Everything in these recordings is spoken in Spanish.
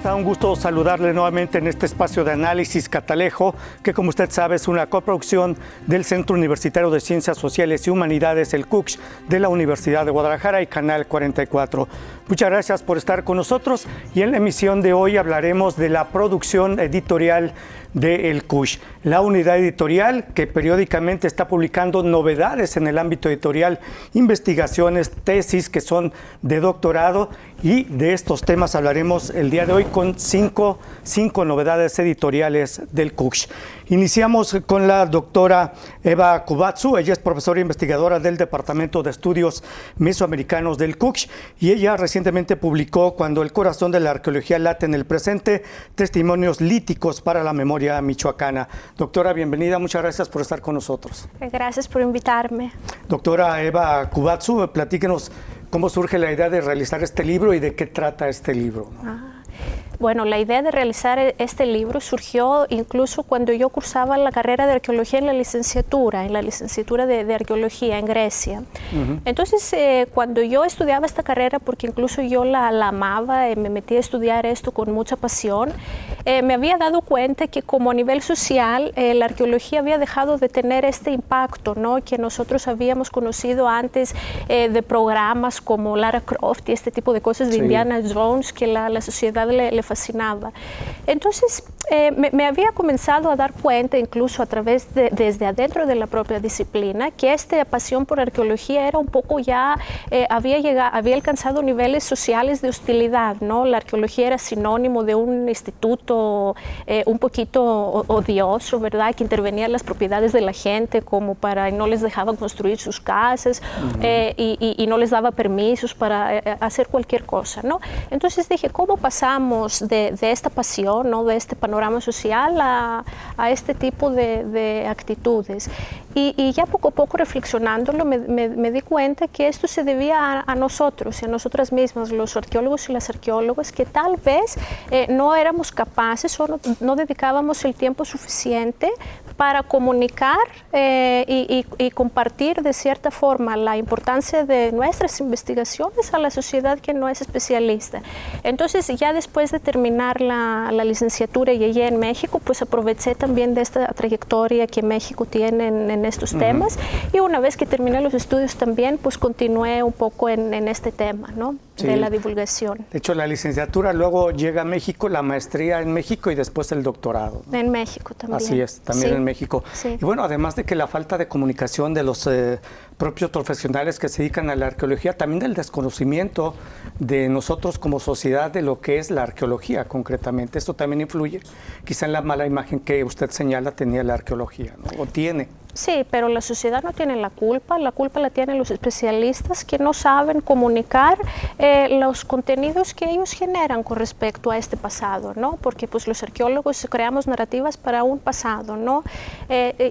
está? Un gusto saludarle nuevamente en este espacio de análisis Catalejo, que como usted sabe es una coproducción del Centro Universitario de Ciencias Sociales y Humanidades, el CUCH, de la Universidad de Guadalajara y Canal 44. Muchas gracias por estar con nosotros y en la emisión de hoy hablaremos de la producción editorial del CUCH, la unidad editorial que periódicamente está publicando novedades en el ámbito editorial, investigaciones, tesis que son de doctorado, y de estos temas hablaremos el día de hoy con cinco novedades editoriales del CUCH. Iniciamos con la doctora Eva Kubatsu. Ella es profesora e investigadora del Departamento de Estudios Mesoamericanos del CUCH y ella recientemente publicó Cuando el corazón de la arqueología late en el presente, testimonios líticos para la memoria michoacana. Doctora, bienvenida, muchas gracias por estar con nosotros. Gracias por invitarme. Doctora Eva Kubatsu, platíquenos cómo surge la idea de realizar este libro y de qué trata este libro, ¿no? Bueno, la idea de realizar este libro surgió incluso cuando yo cursaba la carrera de arqueología en la licenciatura de arqueología en Grecia. Entonces, cuando yo estudiaba esta carrera, porque incluso yo la amaba, me metí a estudiar esto con mucha pasión, me había dado cuenta que como a nivel social, la arqueología había dejado de tener este impacto, ¿no?, que nosotros habíamos conocido antes de programas como Lara Croft y este tipo de cosas de Indiana Jones, que la sociedad le fascinaba. Entonces, me había comenzado a dar cuenta, incluso a través desde adentro de la propia disciplina, que esta pasión por arqueología era un poco ya, había alcanzado niveles sociales de hostilidad, ¿no? La arqueología era sinónimo de un instituto un poquito odioso, ¿verdad?, que intervenía en las propiedades de la gente como para, y no les dejaba construir sus casas, y no les daba permisos para hacer cualquier cosa, ¿no? Entonces dije, ¿cómo pasamos de esta pasión, ¿no?, de este panorama social a este tipo de actitudes? Y ya poco a poco reflexionándolo me di cuenta que esto se debía a nosotros y a nosotras mismas, los arqueólogos y las arqueólogas, que tal vez no éramos capaces o no dedicábamos el tiempo suficiente para comunicar y compartir de cierta forma la importancia de nuestras investigaciones a la sociedad que no es especialista. Entonces, ya después de terminar la licenciatura y allí en México, pues aproveché también de esta trayectoria que México tiene en estos temas, y una vez que terminé los estudios también, pues continué un poco en este tema, ¿no?, de la divulgación. De hecho, la licenciatura, luego llega a México, la maestría en México y después el doctorado, ¿no? En México también. Así es, también en México. Sí. Y bueno, además de que la falta de comunicación de los propios profesionales que se dedican a la arqueología, también del desconocimiento de nosotros como sociedad de lo que es la arqueología concretamente. Esto también influye quizá en la mala imagen que usted señala tenía la arqueología, ¿no?, o tiene. Sí, pero la sociedad no tiene la culpa la tienen los especialistas que no saben comunicar los contenidos que ellos generan con respecto a este pasado, ¿no? Porque pues los arqueólogos creamos narrativas para un pasado, ¿no?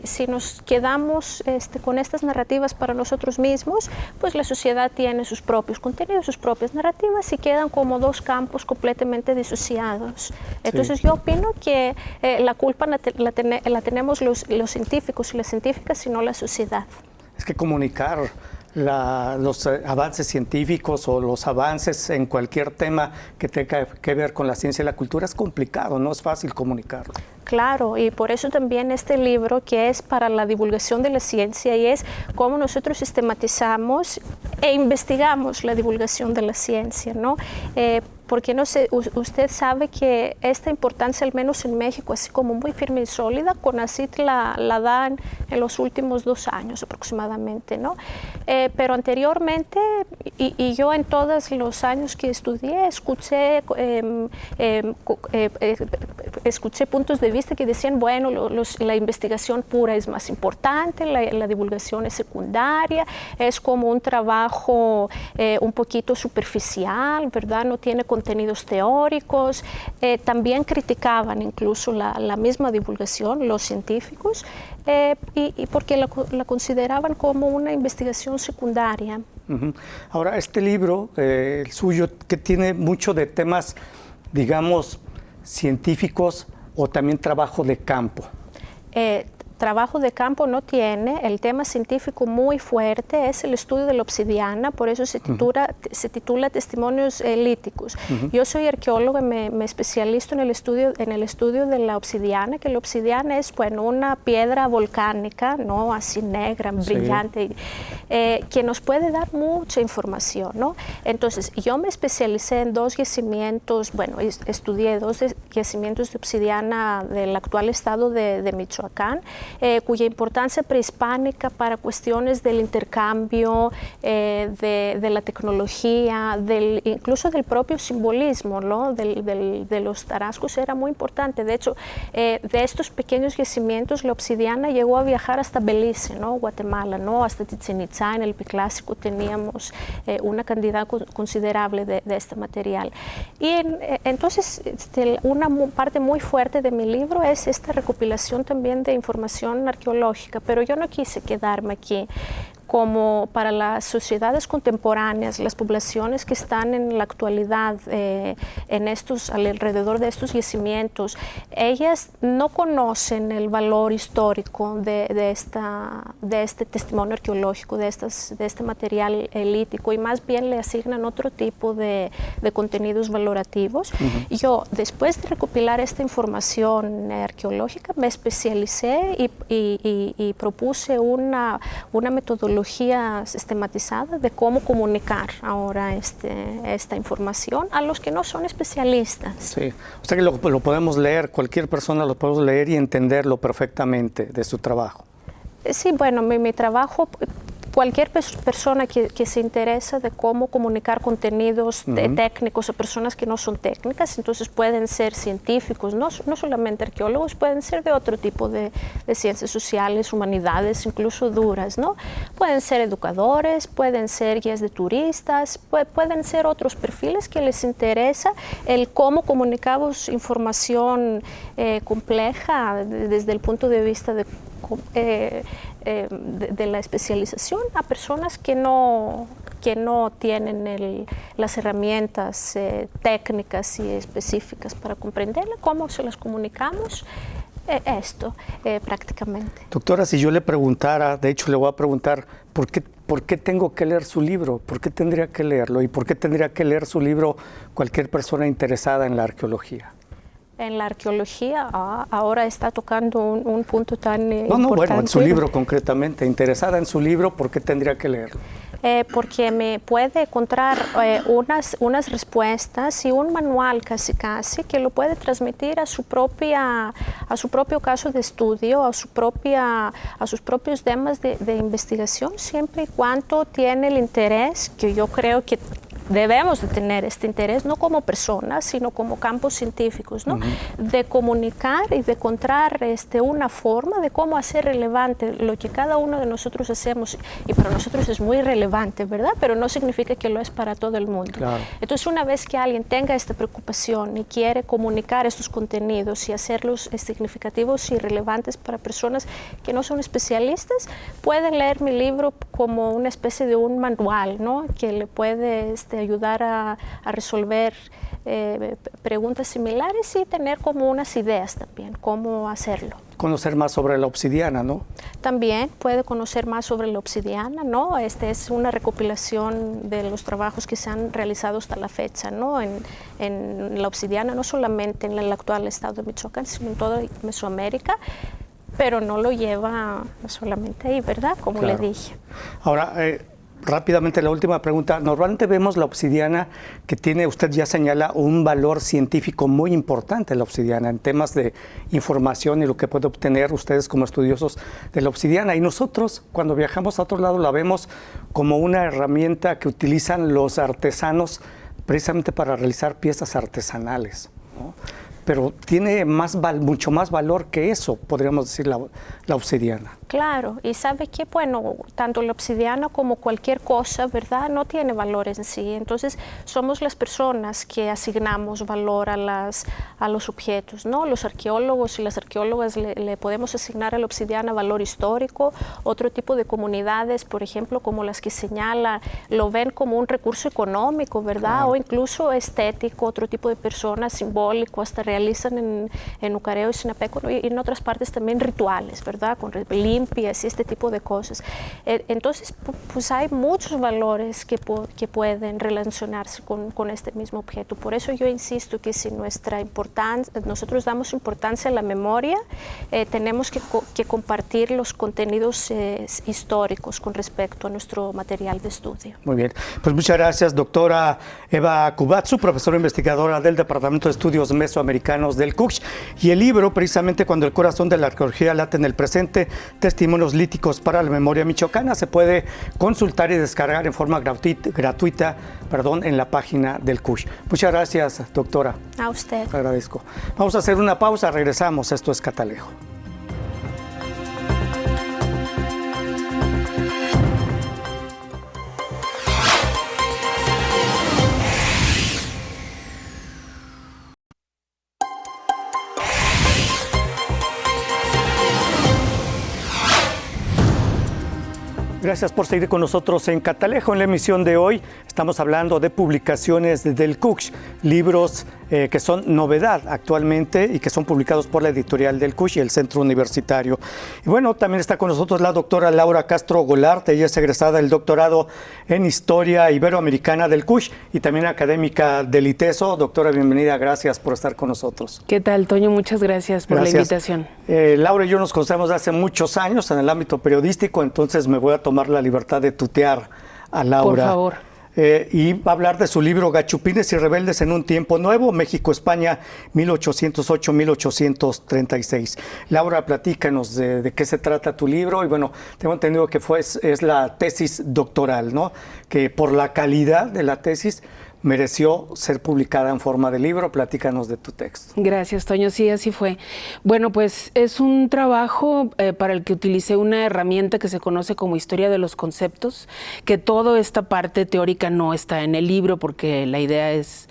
Si nos quedamos con estas narrativas para nosotros mismos, pues la sociedad tiene sus propios contenidos, sus propias narrativas, y quedan como dos campos completamente disociados. Entonces yo opino que la culpa la tenemos los científicos y las científicas, sino la sociedad. Es que comunicar los avances científicos o los avances en cualquier tema que tenga que ver con la ciencia y la cultura es complicado, no es fácil comunicarlo. Claro, y por eso también este libro, que es para la divulgación de la ciencia, y es cómo nosotros sistematizamos e investigamos la divulgación de la ciencia, ¿no? Porque no sé, usted sabe que esta importancia, al menos en México, así como muy firme y sólida, CONACYT la dan en los últimos 2 años aproximadamente, ¿no? Pero anteriormente, y yo en todos los años que estudié, escuché puntos de vista que decían, bueno, la investigación pura es más importante, la divulgación es secundaria, es como un trabajo un poquito superficial, ¿verdad? No tiene contenidos teóricos. También criticaban incluso la misma divulgación, los científicos, y porque la consideraban como una investigación secundaria. Ahora, este libro, el suyo, que tiene mucho de temas, digamos, científicos o también trabajo de campo. trabajo de campo no tiene, el tema científico muy fuerte es el estudio de la obsidiana, por eso se titula Testimonios líticos. Yo soy arqueóloga, me especializo en el estudio de la obsidiana, que la obsidiana es, bueno, una piedra volcánica, ¿no? Así negra, brillante, que nos puede dar mucha información, ¿no? Entonces, yo me especialicé en dos yacimientos, bueno, estudié dos yacimientos de obsidiana del actual estado de Michoacán, cuya importancia prehispánica para cuestiones del intercambio, de la tecnología, incluso del propio simbolismo, ¿no? de los tarascos era muy importante. De hecho, de estos pequeños yacimientos, la obsidiana llegó a viajar hasta Belice, ¿no? Guatemala, ¿no? Hasta Chichén Itzá. En el Preclásico teníamos una cantidad considerable de este material. Y entonces, una parte muy fuerte de mi libro es esta recopilación también de información arqueológica, pero yo no quise quedarme aquí. Como para las sociedades contemporáneas, las poblaciones que están en la actualidad alrededor de estos yacimientos, ellas no conocen el valor histórico de este testimonio arqueológico, de este material lítico, y más bien le asignan otro tipo de contenidos valorativos. Yo, después de recopilar esta información arqueológica, me especialicé y propuse una metodología sistematizada de cómo comunicar ahora esta información a los que no son especialistas. Sí, o sea que lo podemos leer, cualquier persona lo podemos leer y entenderlo perfectamente de su trabajo. Sí, bueno, mi trabajo, cualquier persona que se interesa de cómo comunicar contenidos técnicos a personas que no son técnicas, entonces pueden ser científicos, no solamente arqueólogos, pueden ser de otro tipo de ciencias sociales, humanidades, incluso duras, ¿no? Pueden ser educadores, pueden ser guías de turistas, pueden ser otros perfiles que les interesa el cómo comunicamos información compleja desde el punto de vista de la especialización a personas que no tienen las herramientas técnicas y específicas para comprenderla, cómo se las comunicamos. Prácticamente. Doctora, si yo le preguntara, de hecho le voy a preguntar, ¿por qué tengo que leer su libro? ¿Por qué tendría que leerlo? ¿Y por qué tendría que leer su libro cualquier persona interesada en la arqueología? En la arqueología, ahora está tocando un punto tan importante. No, bueno, en su libro concretamente, interesada en su libro, ¿por qué tendría que leerlo? Porque me puede encontrar unas respuestas y un manual casi que lo puede transmitir a su propio caso de estudio, a sus propios temas de investigación, siempre y cuando tiene el interés, que yo creo que debemos de tener este interés, no como personas, sino como campos científicos, ¿no? De comunicar y de encontrar una forma de cómo hacer relevante lo que cada uno de nosotros hacemos, y para nosotros es muy relevante, ¿verdad? Pero no significa que lo es para todo el mundo. Claro. Entonces, una vez que alguien tenga esta preocupación y quiere comunicar estos contenidos y hacerlos significativos y relevantes para personas que no son especialistas, pueden leer mi libro como una especie de un manual, ¿no? Que le puede ayudar a resolver preguntas similares y tener como unas ideas también, cómo hacerlo. Conocer más sobre la obsidiana, ¿no? También puede conocer más sobre la obsidiana, ¿no? Es una recopilación de los trabajos que se han realizado hasta la fecha, ¿no? En la obsidiana, no solamente en el actual estado de Michoacán, sino en toda Mesoamérica, pero no lo lleva solamente ahí, ¿verdad? Como claro. Le dije. Ahora, rápidamente la última pregunta. Normalmente vemos la obsidiana que tiene, usted ya señala, un valor científico muy importante, la obsidiana, en temas de información y lo que puede obtener ustedes como estudiosos de la obsidiana. Y nosotros, cuando viajamos a otro lado, la vemos como una herramienta que utilizan los artesanos precisamente para realizar piezas artesanales, ¿no? Pero tiene mucho más valor que eso, podríamos decir, la obsidiana. Claro, y sabe que, bueno, tanto la obsidiana como cualquier cosa, ¿verdad?, no tiene valor en sí. Entonces, somos las personas que asignamos valor a los objetos, ¿no? Los arqueólogos y las arqueólogas le podemos asignar a la obsidiana valor histórico. Otro tipo de comunidades, por ejemplo, como las que señala, lo ven como un recurso económico, ¿verdad? Claro. O incluso estético. Otro tipo de personas, simbólico, hasta realizan en Ucareo y Sinapecuaro y en otras partes también rituales, ¿verdad? Con limpias y este tipo de cosas. Entonces, pues hay muchos valores que pueden relacionarse con este mismo objeto. Por eso yo insisto que si nosotros damos importancia a la memoria, tenemos que compartir los contenidos históricos con respecto a nuestro material de estudio. Muy bien, pues muchas gracias, doctora Eva Kubatsu, profesora investigadora del Departamento de Estudios Mesoamericanos del CUCSH, y el libro, precisamente Cuando el corazón de la arqueología late en el presente, testimonios líticos para la memoria michoacana, se puede consultar y descargar en forma gratuita en la página del CUCSH. Muchas gracias, doctora. A usted. Te agradezco. Vamos a hacer una pausa, regresamos. Esto es Catalejo. Gracias por seguir con nosotros en Catalejo. En la emisión de hoy estamos hablando de publicaciones del CUCSH, libros que son novedad actualmente y que son publicados por la editorial del CUCSH y el Centro Universitario. Y bueno, también está con nosotros la doctora Laura Castro Golarte. Ella es egresada del doctorado en Historia Iberoamericana del CUCSH y también académica del ITESO. Doctora, bienvenida. Gracias por estar con nosotros. ¿Qué tal, Toño? Muchas gracias por la invitación. Laura y yo nos conocemos hace muchos años en el ámbito periodístico, entonces me voy a tomar la libertad de tutear a Laura. Por favor. Y va a hablar de su libro Gachupines y rebeldes en un tiempo nuevo, México-España, 1808-1836. Laura, platícanos de qué se trata tu libro. Y bueno, tengo entendido que es la tesis doctoral, ¿no? Que por la calidad de la tesis mereció ser publicada en forma de libro. Platícanos de tu texto. Gracias, Toño. Sí, así fue. Bueno, pues es un trabajo para el que utilicé una herramienta que se conoce como historia de los conceptos, que toda esta parte teórica no está en el libro porque la idea es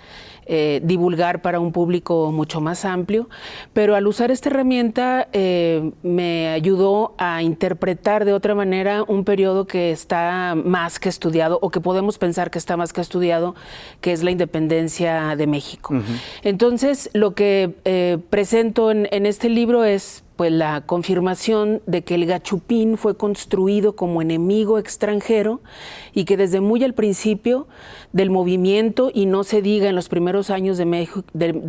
divulgar para un público mucho más amplio, pero al usar esta herramienta me ayudó a interpretar de otra manera un periodo que está más que estudiado, o que podemos pensar que está más que estudiado, que es la independencia de México. Entonces, lo que presento en este libro es pues la confirmación de que el gachupín fue construido como enemigo extranjero y que desde muy al principio del movimiento, y no se diga en los primeros años de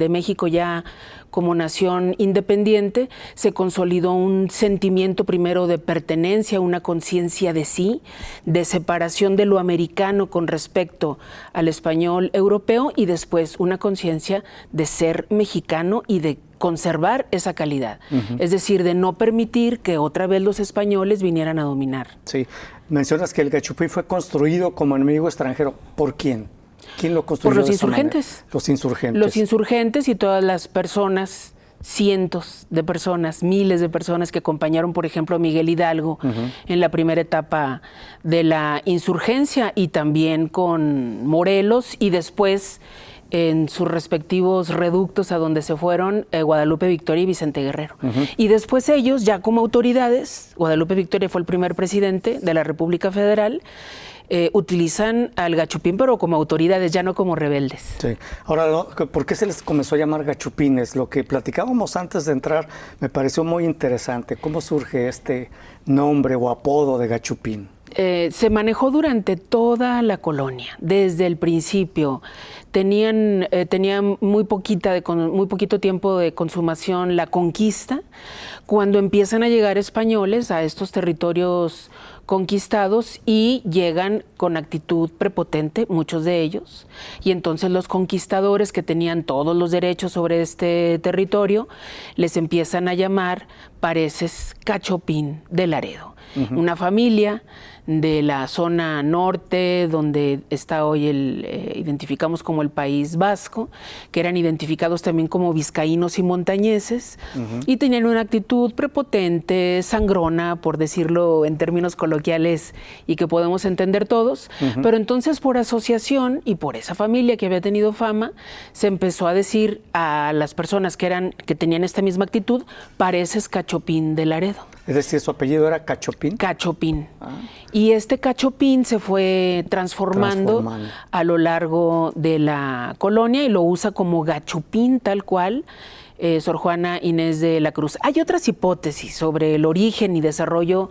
México ya como nación independiente, se consolidó un sentimiento primero de pertenencia, una conciencia de sí, de separación de lo americano con respecto al español europeo, y después una conciencia de ser mexicano y de conservar esa calidad, es decir, de no permitir que otra vez los españoles vinieran a dominar. Sí, mencionas que el gachupín fue construido como enemigo extranjero. ¿Por quién? ¿Quién lo construyó? Por los insurgentes. Los insurgentes. Los insurgentes y todas las personas, cientos de personas, miles de personas que acompañaron, por ejemplo, a Miguel Hidalgo en la primera etapa de la insurgencia, y también con Morelos, y después en sus respectivos reductos a donde se fueron Guadalupe Victoria y Vicente Guerrero. Y después ellos, ya como autoridades, Guadalupe Victoria fue el primer presidente de la República Federal, utilizan al gachupín, pero como autoridades, ya no como rebeldes. Sí. Ahora, ¿por qué se les comenzó a llamar gachupines? Lo que platicábamos antes de entrar me pareció muy interesante. ¿Cómo surge este nombre o apodo de gachupín? Se manejó durante toda la colonia, desde el principio. Tenían muy poquito tiempo de consumación la conquista. Cuando empiezan a llegar españoles a estos territorios conquistados, y llegan con actitud prepotente, muchos de ellos, y entonces los conquistadores, que tenían todos los derechos sobre este territorio, les empiezan a llamar pareces Cachopín de Laredo. Una familia de la zona norte, donde está hoy identificamos como el País Vasco, que eran identificados también como vizcaínos y montañeses, y tenían una actitud prepotente, sangrona, por decirlo en términos coloquiales y que podemos entender todos, pero entonces por asociación y por esa familia que había tenido fama, se empezó a decir a las personas que tenían esta misma actitud, pareces Cachopín de Laredo. Es decir, ¿su apellido era Cachopín? Cachopín. Y este Cachopín se fue transformando a lo largo de la colonia, y lo usa como gachupín tal cual Sor Juana Inés de la Cruz. Hay otras hipótesis sobre el origen y desarrollo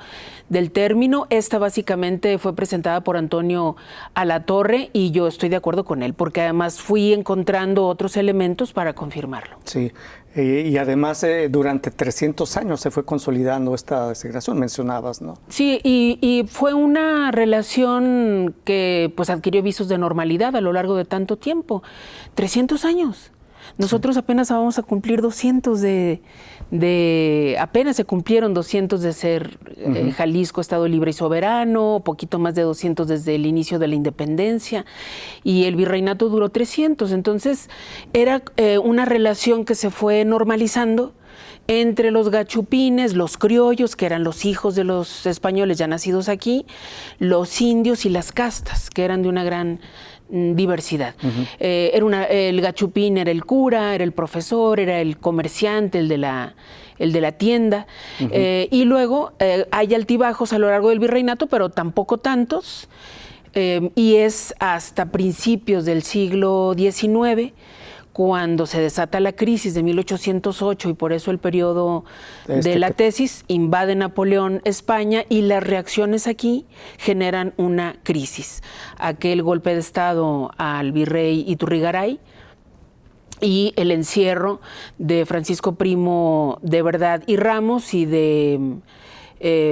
del término. Esta básicamente fue presentada por Antonio Alatorre y yo estoy de acuerdo con él, porque además fui encontrando otros elementos para confirmarlo. Sí, y además durante 300 años se fue consolidando esta designación, mencionabas, ¿no? Sí, y fue una relación que pues adquirió visos de normalidad a lo largo de tanto tiempo. 300 años. Nosotros apenas vamos a cumplir 200 apenas se cumplieron 200 de ser Jalisco Estado libre y soberano, poquito más de 200 desde el inicio de la independencia, y el virreinato duró 300. Entonces era una relación que se fue normalizando entre los gachupines, los criollos, que eran los hijos de los españoles ya nacidos aquí, los indios y las castas, que eran de una gran diversidad. El gachupín era el cura, era el profesor, era el comerciante, el de la tienda, y luego hay altibajos a lo largo del virreinato, pero tampoco tantos, y es hasta principios del siglo XIX cuando se desata la crisis de 1808 y por eso el periodo de la tesis, invade Napoleón España y las reacciones aquí generan una crisis. Aquel golpe de Estado al virrey Iturrigaray y el encierro de Francisco Primo de Verdad y Ramos y de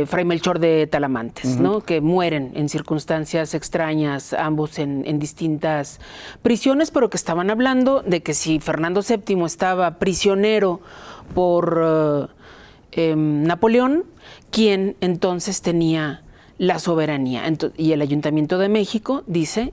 Fray Melchor de Talamantes, ¿no? Que mueren en circunstancias extrañas, ambos en distintas prisiones, pero que estaban hablando de que si Fernando VII estaba prisionero por Napoleón, ¿quién entonces tenía la soberanía? Y el Ayuntamiento de México dice,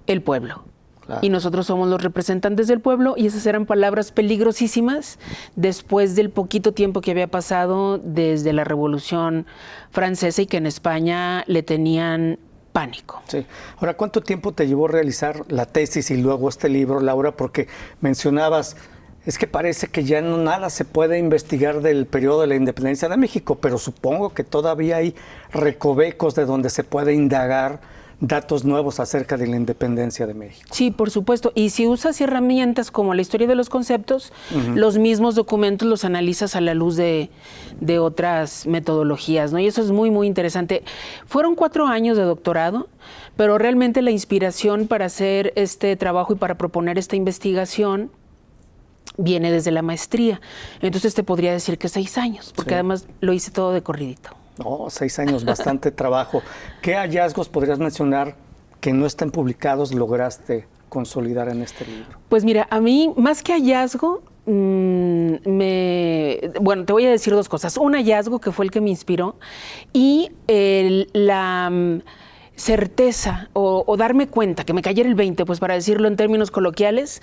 el pueblo. Claro. Y nosotros somos los representantes del pueblo, y esas eran palabras peligrosísimas después del poquito tiempo que había pasado desde la Revolución Francesa y que en España le tenían pánico. Sí. Ahora, ¿cuánto tiempo te llevó realizar la tesis y luego este libro, Laura? Porque mencionabas, es que parece que ya no nada se puede investigar del periodo de la independencia de México, pero supongo que todavía hay recovecos de donde se puede indagar datos nuevos acerca de la independencia de México. Sí, por supuesto. Y si usas herramientas como la historia de los conceptos, los mismos documentos los analizas a la luz de otras metodologías, ¿no? Y eso es muy, muy interesante. Fueron 4 años de doctorado, pero realmente la inspiración para hacer este trabajo y para proponer esta investigación viene desde la maestría. Entonces te podría decir que 6 años, porque además lo hice todo de corridito. No, 6 años, bastante trabajo. ¿Qué hallazgos podrías mencionar que no están publicados lograste consolidar en este libro? Pues mira, a mí, más que hallazgo, bueno, te voy a decir 2 cosas. Un hallazgo que fue el que me inspiró y la certeza o darme cuenta, que me cayera el 20, pues para decirlo en términos coloquiales,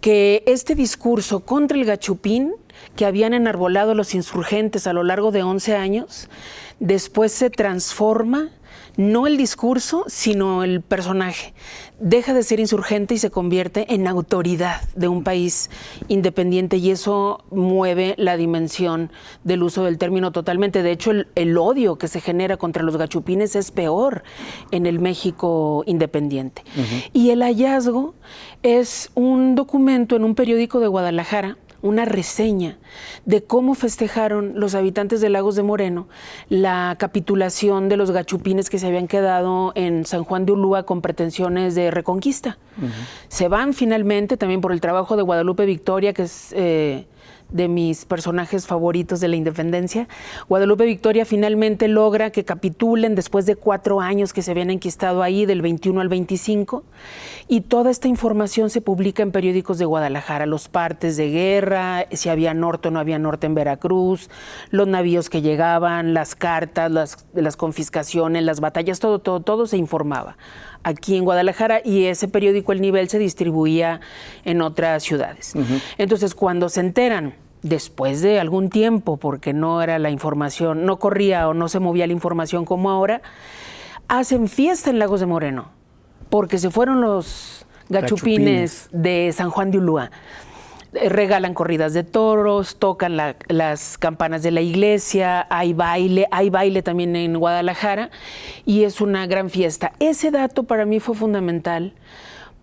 que este discurso contra el gachupín que habían enarbolado los insurgentes a lo largo de 11 años, después se transforma, no el discurso, sino el personaje. Deja de ser insurgente y se convierte en autoridad de un país independiente, y eso mueve la dimensión del uso del término totalmente. De hecho, el odio que se genera contra los gachupines es peor en el México independiente. Y el hallazgo es un documento en un periódico de Guadalajara, una reseña de cómo festejaron los habitantes de Lagos de Moreno la capitulación de los gachupines que se habían quedado en San Juan de Ulúa con pretensiones de reconquista. Se van finalmente, también por el trabajo de Guadalupe Victoria, que es de mis personajes favoritos de la independencia. Guadalupe Victoria finalmente logra que capitulen después de 4 años que se habían enquistado ahí, del 21 al 25, y toda esta información se publica en periódicos de Guadalajara, los partes de guerra, si había norte o no había norte en Veracruz, los navíos que llegaban, las cartas, las confiscaciones, las batallas, todo se informaba aquí en Guadalajara, y ese periódico El Nivel se distribuía en otras ciudades. Entonces, cuando se enteran, después de algún tiempo, porque no era la información, no corría o no se movía la información como ahora, hacen fiesta en Lagos de Moreno, porque se fueron los gachupines de San Juan de Ulúa. Regalan corridas de toros, tocan las campanas de la iglesia, hay baile también en Guadalajara, y es una gran fiesta. Ese dato para mí fue fundamental,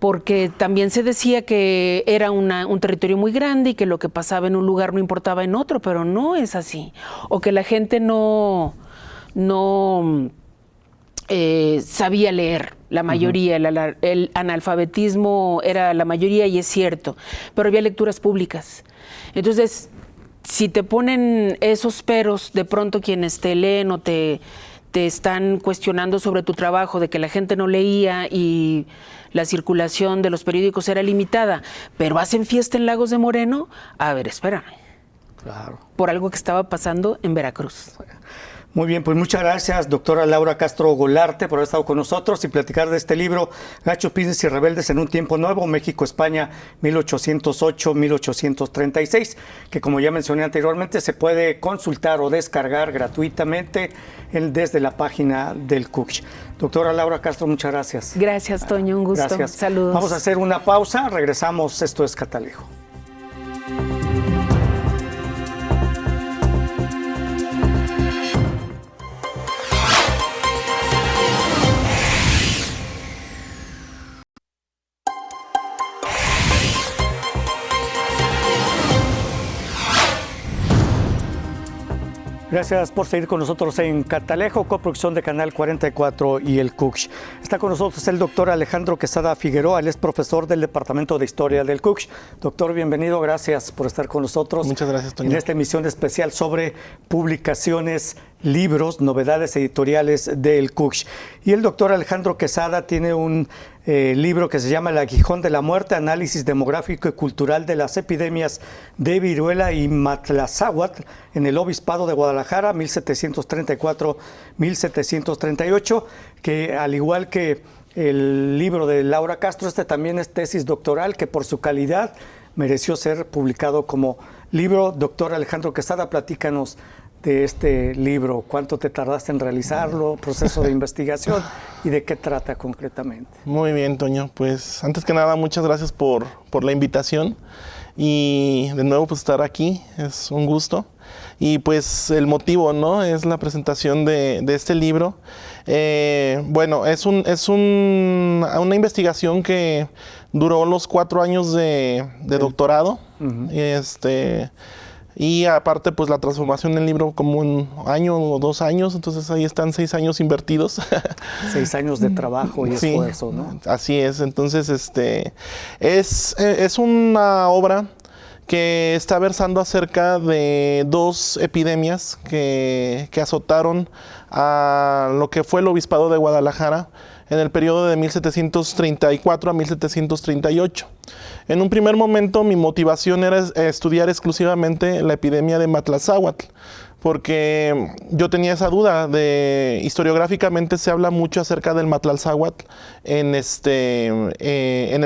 porque también se decía que era un territorio muy grande y que lo que pasaba en un lugar no importaba en otro, pero no es así. O que la gente no sabía leer, la mayoría, el analfabetismo era la mayoría y es cierto, pero había lecturas públicas. Entonces, si te ponen esos peros, de pronto quienes te leen o te están cuestionando sobre tu trabajo, de que la gente no leía y la circulación de los periódicos era limitada, pero hacen fiesta en Lagos de Moreno, a ver, espérame. Claro. Por algo que estaba pasando en Veracruz. Muy bien, pues muchas gracias, doctora Laura Castro Golarte, por haber estado con nosotros y platicar de este libro, Gachos, Pines y Rebeldes en un tiempo nuevo, México-España 1808-1836, que como ya mencioné anteriormente, se puede consultar o descargar gratuitamente desde la página del CUCH. Doctora Laura Castro, muchas gracias. Gracias, Toño, un gusto. Gracias. Saludos. Vamos a hacer una pausa, regresamos, esto es Catalejo. Gracias por seguir con nosotros en Catalejo, coproducción de Canal 44 y el CUCH. Está con nosotros el doctor Alejandro Quesada Figueroa, él es profesor del Departamento de Historia del CUCH. Doctor, bienvenido, gracias por estar con nosotros. Muchas gracias, Toño. En esta emisión especial sobre publicaciones, libros, novedades editoriales del CUCH. Y el doctor Alejandro Quesada tiene un libro que se llama El Aguijón de la Muerte, análisis demográfico y cultural de las epidemias de viruela y matlazáhuatl en el Obispado de Guadalajara, 1734-1738, que al igual que el libro de Laura Castro, este también es tesis doctoral que por su calidad mereció ser publicado como libro. Doctor Alejandro Quesada, platícanos de este libro, cuánto te tardaste en realizarlo, proceso de investigación y de qué trata concretamente. Muy bien, Toño, pues antes que nada muchas gracias por la invitación y de nuevo pues estar aquí, es un gusto. Y pues el motivo, ¿no? Es la presentación de este libro. Bueno, es una investigación que duró los 4 años de doctorado. Y aparte, pues la transformación del libro como un año o 2 años, entonces ahí están 6 años invertidos. 6 años de trabajo y esfuerzo, ¿no? Así es, entonces es una obra que está versando acerca de 2 epidemias que azotaron a lo que fue el Obispado de Guadalajara en el periodo de 1734 a 1738. En un primer momento mi motivación era estudiar exclusivamente la epidemia de matlazáhuatl, porque yo tenía esa duda de, historiográficamente se habla mucho acerca del matlazáhuatl en el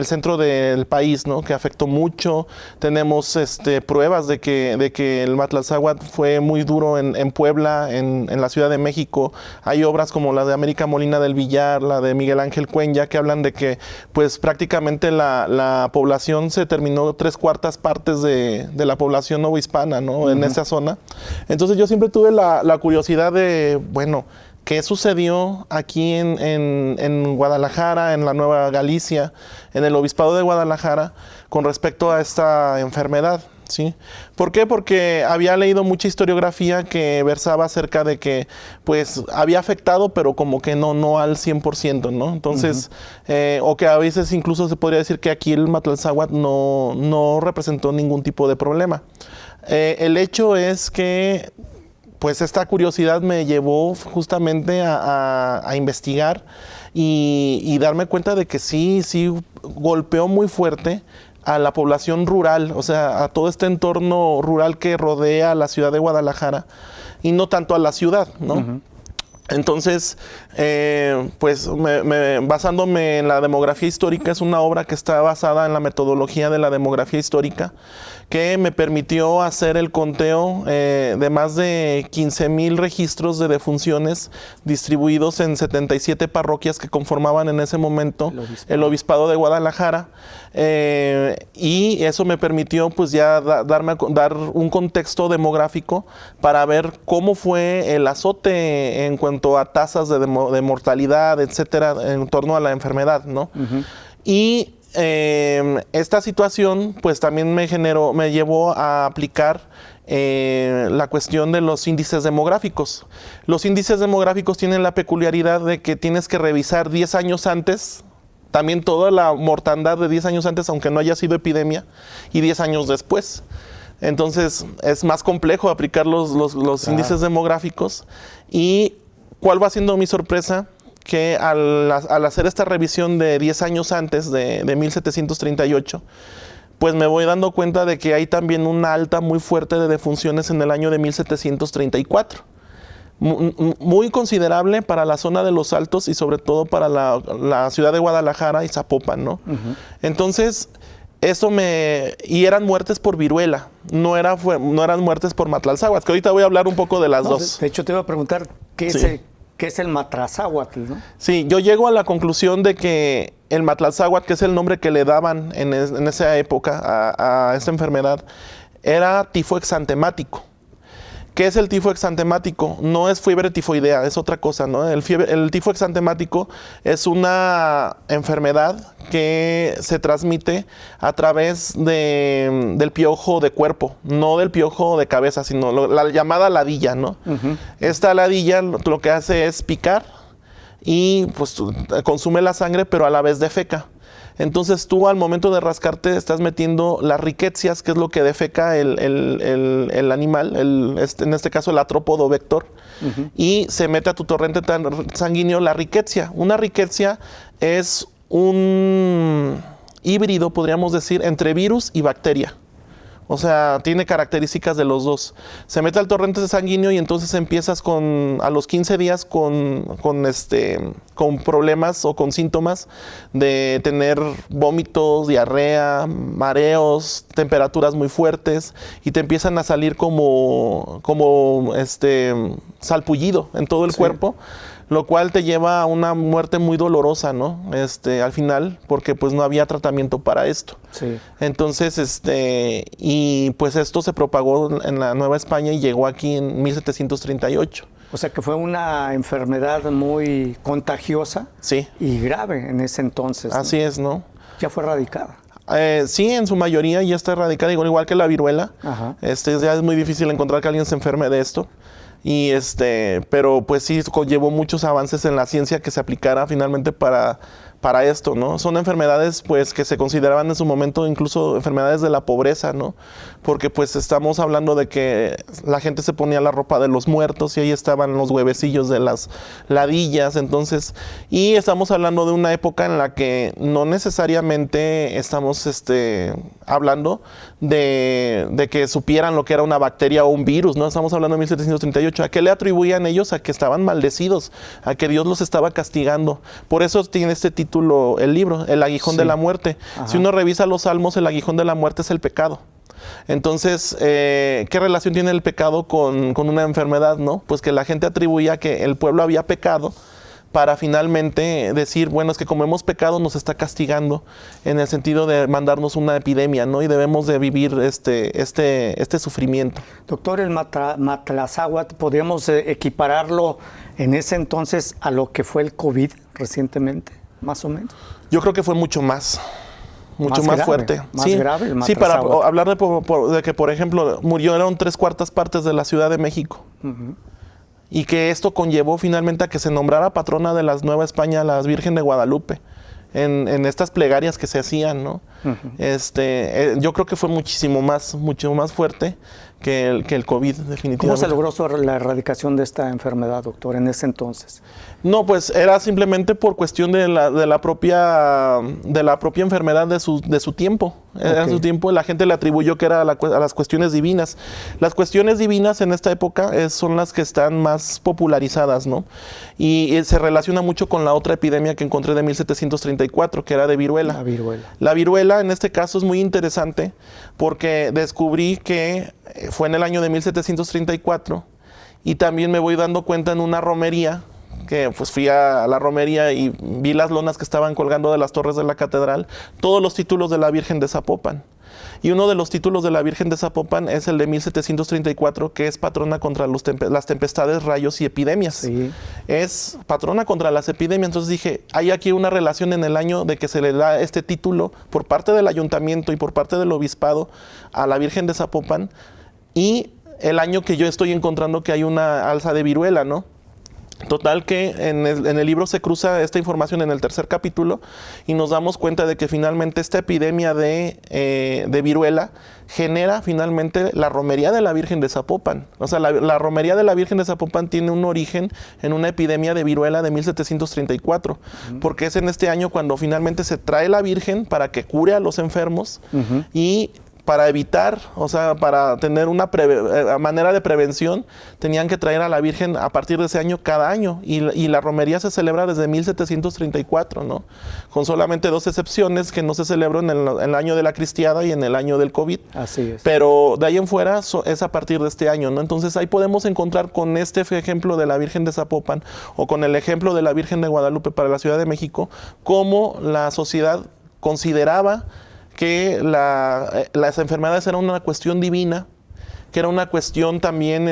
centro del país, ¿no? Que afectó mucho. Tenemos pruebas de que el matlazáhuatl fue muy duro en Puebla, en la Ciudad de México. Hay obras como la de América Molina del Villar, la de Miguel Ángel Cuenya, que hablan de que pues prácticamente la población se terminó 3/4 partes de la población novohispana, ¿no? En esa zona. Entonces yo siempre tuve la curiosidad de, bueno, ¿qué sucedió aquí en Guadalajara, en la Nueva Galicia, en el Obispado de Guadalajara, con respecto a esta enfermedad? ¿Sí? ¿Por qué? Porque había leído mucha historiografía que versaba acerca de que pues había afectado, pero como que no al 100%, ¿no? Entonces, o que a veces incluso se podría decir que aquí el matlazáhuatl no representó ningún tipo de problema. El hecho es que pues esta curiosidad me llevó justamente a investigar y darme cuenta de que sí golpeó muy fuerte a la población rural, o sea, a todo este entorno rural que rodea la ciudad de Guadalajara y no tanto a la ciudad, ¿no? Entonces, pues basándome en la demografía histórica, es una obra que está basada en la metodología de la demografía histórica, que me permitió hacer el conteo de más de 15,000 registros de defunciones distribuidos en 77 parroquias que conformaban en ese momento el Obispado de Guadalajara, y eso me permitió pues ya dar un contexto demográfico para ver cómo fue el azote en cuanto a tasas de mortalidad, etcétera, en torno a la enfermedad, ¿no? Y esta situación pues también me llevó a aplicar la cuestión de los índices demográficos. Los índices demográficos tienen la peculiaridad de que tienes que revisar 10 años antes, también toda la mortandad de 10 años antes, aunque no haya sido epidemia, y 10 años después. Entonces es más complejo aplicar los índices demográficos. ¿Y cuál va siendo mi sorpresa? Que al hacer esta revisión de 10 años antes, de 1738, pues me voy dando cuenta de que hay también una alta muy fuerte de defunciones en el año de 1734. Muy considerable para la zona de los Altos y sobre todo para la ciudad de Guadalajara y Zapopan, ¿no? Entonces, y eran muertes por viruela, no eran muertes por Matlalzáhuatl, que ahorita voy a hablar un poco de las dos. De hecho, te iba a preguntar, ¿qué es el Matlalzáhuatl, ¿no? Sí, yo llego a la conclusión de que el Matlalzáhuatl, que es el nombre que le daban en esa época a esta enfermedad, era tifo exantemático. ¿Qué es el tifo exantemático? No es fiebre tifoidea, es otra cosa, ¿no? El tifo exantemático es una enfermedad que se transmite a través del piojo de cuerpo, no del piojo de cabeza, sino la llamada ladilla, ¿no? Esta ladilla lo que hace es picar y pues consume la sangre, pero a la vez defeca. Entonces tú al momento de rascarte estás metiendo las riquecias, que es lo que defeca el animal, en este caso el artrópodo vector, y se mete a tu torrente sanguíneo la riquezia. Una riquezia es un híbrido, podríamos decir, entre virus y bacteria. O sea, tiene características de los dos. Se mete al torrente sanguíneo y entonces empiezas a los 15 días con problemas o con síntomas de tener vómitos, diarrea, mareos, temperaturas muy fuertes, y te empiezan a salir como salpullido en todo el cuerpo, lo cual te lleva a una muerte muy dolorosa, ¿no? Al final, porque pues no había tratamiento para esto. Sí. Entonces, y pues esto se propagó en la Nueva España y llegó aquí en 1738. O sea que fue una enfermedad muy contagiosa, sí, y grave en ese entonces, ¿no? Así es, ¿no? Ya fue erradicada. Sí, en su mayoría ya está erradicada, igual que la viruela. Ajá. Ya es muy difícil encontrar que alguien se enferme de esto. Y pero pues sí conllevó muchos avances en la ciencia que se aplicara finalmente para esto, ¿no? Son enfermedades pues que se consideraban en su momento incluso enfermedades de la pobreza, ¿no? Porque pues estamos hablando de que la gente se ponía la ropa de los muertos y ahí estaban los huevecillos de las ladillas, entonces, y estamos hablando de una época en la que no necesariamente estamos hablando de que supieran lo que era una bacteria o un virus, ¿no? Estamos hablando de 1738. ¿A qué le atribuían ellos? A que estaban maldecidos, a que Dios los estaba castigando. Por eso tiene este título el libro, El aguijón de la muerte. Ajá. Si uno revisa los salmos, el aguijón de la muerte es el pecado. Entonces, ¿qué relación tiene el pecado con una enfermedad, no? Pues que la gente atribuía que el pueblo había pecado para finalmente decir, bueno, es que como hemos pecado nos está castigando en el sentido de mandarnos una epidemia, ¿no? Y debemos de vivir este sufrimiento. Doctor, el Matlalzáhuatl, ¿podríamos equipararlo en ese entonces a lo que fue el COVID recientemente, más o menos? Yo creo que fue mucho más grave, fuerte. Más grave el Matlalzáhuatl. Sí, para hablar de que, por ejemplo, murieron 3/4 partes de la Ciudad de México. Y que esto conllevó finalmente a que se nombrara patrona de la Nueva España la Virgen de Guadalupe en estas plegarias que se hacían, ¿no? Yo creo que fue mucho más fuerte que el COVID, definitivamente. ¿Cómo se logró la erradicación de esta enfermedad, doctor, en ese entonces? No, pues era simplemente por cuestión de la propia enfermedad de su tiempo. Okay. Era su tiempo, la gente le atribuyó que era a las cuestiones divinas. Las cuestiones divinas en esta época son las que están más popularizadas, ¿no? Y se relaciona mucho con la otra epidemia que encontré de 1734, que era de viruela. La viruela en este caso es muy interesante porque descubrí que fue en el año de 1734 y también me voy dando cuenta en una romería que pues fui a la romería y vi las lonas que estaban colgando de las torres de la catedral, todos los títulos de la Virgen de Zapopan. Y uno de los títulos de la Virgen de Zapopan es el de 1734, que es patrona contra las tempestades, rayos y epidemias. Sí. Es patrona contra las epidemias. Entonces dije, hay aquí una relación en el año de que se le da este título por parte del ayuntamiento y por parte del obispado a la Virgen de Zapopan, y el año que yo estoy encontrando que hay una alza de viruela, ¿no? Total que en el libro se cruza esta información en el tercer capítulo y nos damos cuenta de que finalmente esta epidemia de viruela genera finalmente la romería de la Virgen de Zapopan. O sea, la romería de la Virgen de Zapopan tiene un origen en una epidemia de viruela de 1734, porque es en este año cuando finalmente se trae la Virgen para que cure a los enfermos y para evitar, o sea, para tener una manera de prevención, tenían que traer a la Virgen a partir de ese año cada año. Y la romería se celebra desde 1734, ¿no? Con solamente 2 excepciones, que no se celebró en el año de la Cristiada y en el año del COVID. Así es. Pero de ahí en fuera es a partir de este año, ¿no? Entonces ahí podemos encontrar con este ejemplo de la Virgen de Zapopan o con el ejemplo de la Virgen de Guadalupe para la Ciudad de México, cómo la sociedad consideraba que las enfermedades eran una cuestión divina, que era una cuestión también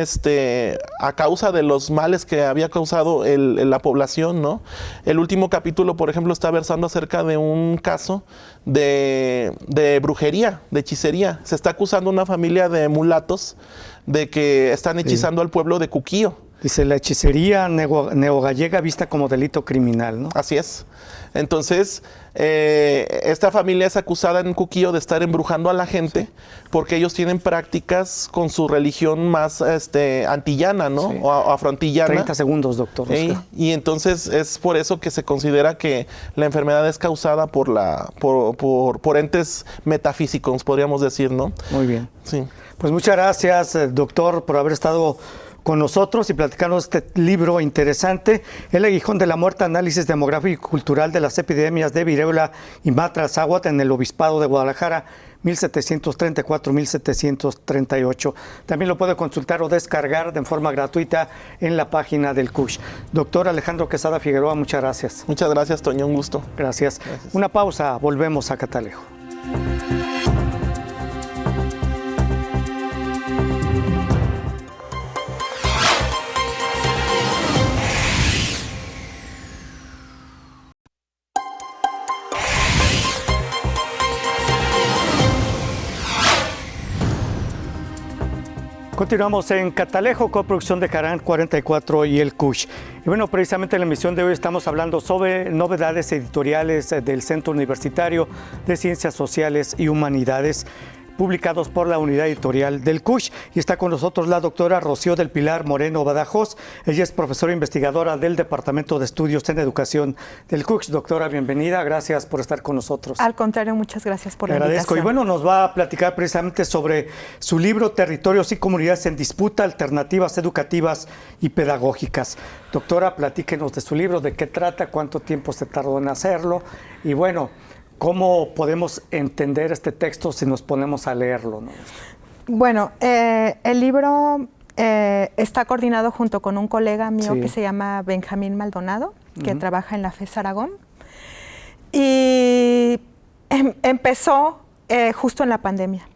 a causa de los males que había causado la población, ¿no? El último capítulo, por ejemplo, está versando acerca de un caso de brujería, de hechicería. Se está acusando a una familia de mulatos de que están hechizando al pueblo de Cuquío. Dice, la hechicería neogallega vista como delito criminal, ¿no? Así es. Entonces, esta familia es acusada en Cuquío de estar embrujando a la gente porque ellos tienen prácticas con su religión más antillana, ¿no? Sí. O afroantillana. 30 segundos, doctor. Y entonces es por eso que se considera que la enfermedad es causada por entes metafísicos, podríamos decir, ¿no? Muy bien. Sí. Pues muchas gracias, doctor, por haber estado con nosotros y platicarnos este libro interesante, El aguijón de la muerte, análisis demográfico y cultural de las epidemias de viruela y matrazáhuatl en el Obispado de Guadalajara, 1734-1738. También lo puede consultar o descargar de forma gratuita en la página del CUSH. Doctor Alejandro Quesada Figueroa, muchas gracias. Muchas gracias, Toño, un gusto. Gracias. Una pausa, volvemos a Catalejo. Continuamos en Catalejo, coproducción de Caran 44 y el CUSH. Y bueno, precisamente en la emisión de hoy estamos hablando sobre novedades editoriales del Centro Universitario de Ciencias Sociales y Humanidades, publicados por la unidad editorial del CUSH. Y está con nosotros la doctora Rocío del Pilar Moreno Badajoz. Ella es profesora investigadora del Departamento de Estudios en Educación del CUSH. Doctora, bienvenida. Gracias por estar con nosotros. Al contrario, muchas gracias por la invitación. Y bueno, nos va a platicar precisamente sobre su libro Territorios y Comunidades en Disputa, Alternativas Educativas y Pedagógicas. Doctora, platíquenos de su libro, de qué trata, cuánto tiempo se tardó en hacerlo y bueno, ¿cómo podemos entender este texto si nos ponemos a leerlo, ¿no? Bueno, el libro está coordinado junto con un colega mío que se llama Benjamín Maldonado, que trabaja en la FES Aragón. Y empezó justo en la pandemia.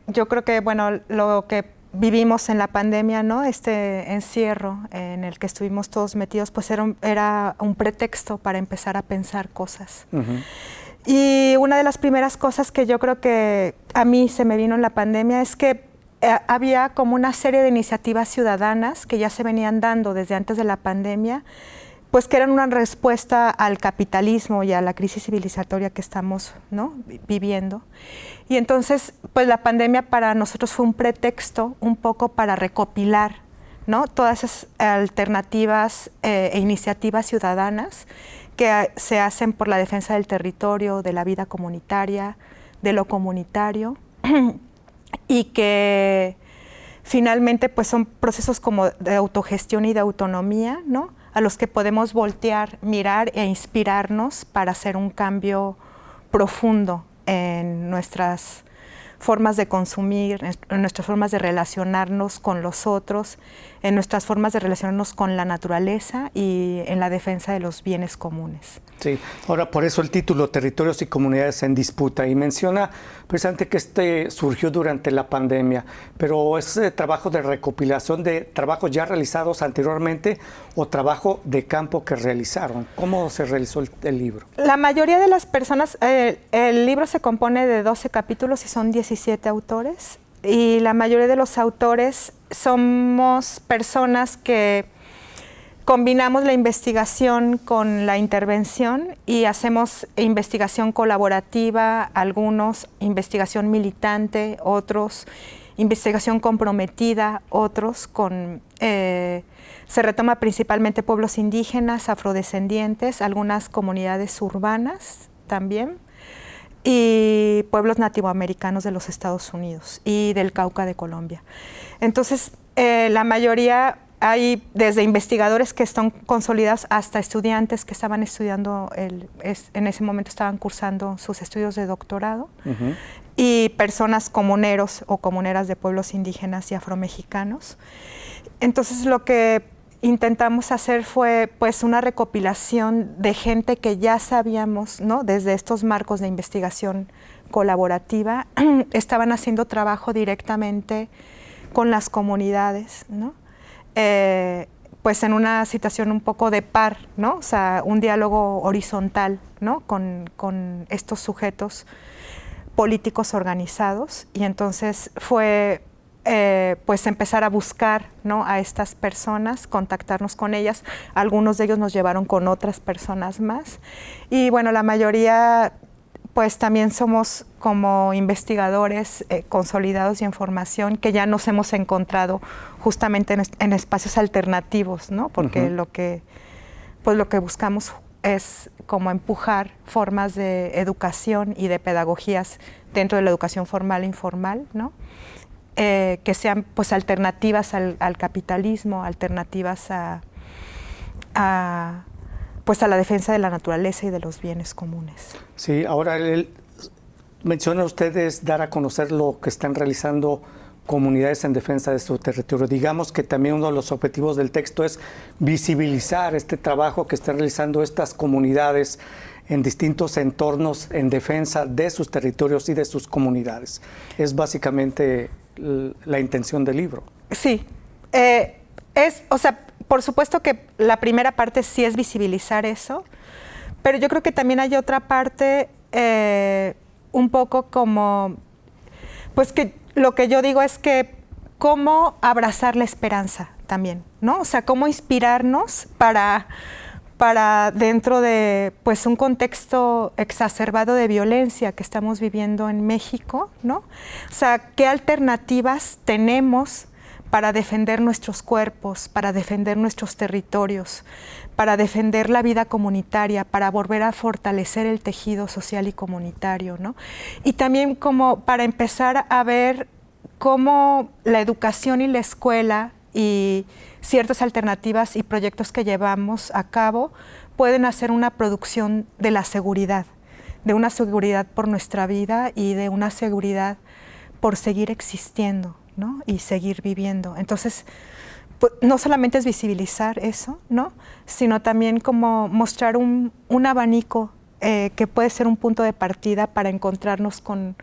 Yo creo que, bueno, lo que vivimos en la pandemia, ¿no? Este encierro en el que estuvimos todos metidos, pues era un pretexto para empezar a pensar cosas. Y una de las primeras cosas que yo creo que a mí se me vino en la pandemia es que había como una serie de iniciativas ciudadanas que ya se venían dando desde antes de la pandemia, pues que eran una respuesta al capitalismo y a la crisis civilizatoria que estamos, ¿no?, viviendo. Y entonces, pues la pandemia para nosotros fue un pretexto un poco para recopilar, ¿no?, todas esas alternativas e iniciativas ciudadanas que se hacen por la defensa del territorio, de la vida comunitaria, de lo comunitario, y que finalmente pues son procesos como de autogestión y de autonomía, ¿no?, a los que podemos voltear, mirar e inspirarnos para hacer un cambio profundo en nuestras formas de consumir, en nuestras formas de relacionarnos con los otros, en nuestras formas de relacionarnos con la naturaleza y en la defensa de los bienes comunes. Sí, ahora por eso el título Territorios y Comunidades en Disputa, y menciona precisamente que este surgió durante la pandemia, pero ¿es trabajo de recopilación de trabajos ya realizados anteriormente o trabajo de campo que realizaron? ¿Cómo se realizó el libro? La mayoría de las personas, el libro se compone de 12 capítulos y son 17 autores, y la mayoría de los autores somos personas que combinamos la investigación con la intervención y hacemos investigación colaborativa, algunos investigación militante, otros investigación comprometida, otros con... se retoma principalmente pueblos indígenas, afrodescendientes, algunas comunidades urbanas también, y pueblos nativoamericanos de los Estados Unidos y del Cauca de Colombia. Entonces, la mayoría... Hay desde investigadores que están consolidados hasta estudiantes que estaban estudiando, en ese momento estaban cursando sus estudios de doctorado, y personas comuneros o comuneras de pueblos indígenas y afromexicanos. Entonces lo que intentamos hacer fue pues una recopilación de gente que ya sabíamos, ¿no? Desde estos marcos de investigación colaborativa, estaban haciendo trabajo directamente con las comunidades, ¿no? Pues en una situación un poco de par, ¿no? O sea, un diálogo horizontal, ¿no? Con estos sujetos políticos organizados, y entonces fue pues empezar a buscar, ¿no? A estas personas, contactarnos con ellas. Algunos de ellos nos llevaron con otras personas más, y bueno, la mayoría pues también somos como investigadores consolidados y en formación, que ya nos hemos encontrado justamente en espacios alternativos, ¿no? Porque lo que buscamos es como empujar formas de educación y de pedagogías dentro de la educación formal e informal, ¿no? Que sean pues alternativas al capitalismo, alternativas pues a la defensa de la naturaleza y de los bienes comunes. Sí, ahora menciona ustedes dar a conocer lo que están realizando comunidades en defensa de su territorio. Digamos que también uno de los objetivos del texto es visibilizar este trabajo que están realizando estas comunidades en distintos entornos en defensa de sus territorios y de sus comunidades. Es básicamente la intención del libro. Sí, o sea, por supuesto que la primera parte sí es visibilizar eso, pero yo creo que también hay otra parte un poco como, pues que lo que yo digo es que cómo abrazar la esperanza también, ¿no? O sea, cómo inspirarnos para dentro de pues un contexto exacerbado de violencia que estamos viviendo en México, ¿no? O sea, ¿qué alternativas tenemos para defender nuestros cuerpos, para defender nuestros territorios, para defender la vida comunitaria, para volver a fortalecer el tejido social y comunitario, ¿no? Y también como para empezar a ver cómo la educación y la escuela y ciertas alternativas y proyectos que llevamos a cabo pueden hacer una producción de la seguridad, de una seguridad por nuestra vida y de una seguridad por seguir existiendo, ¿no? Y seguir viviendo. Entonces, pues, no solamente es visibilizar eso, ¿no? Sino también como mostrar un abanico que puede ser un punto de partida para encontrarnos con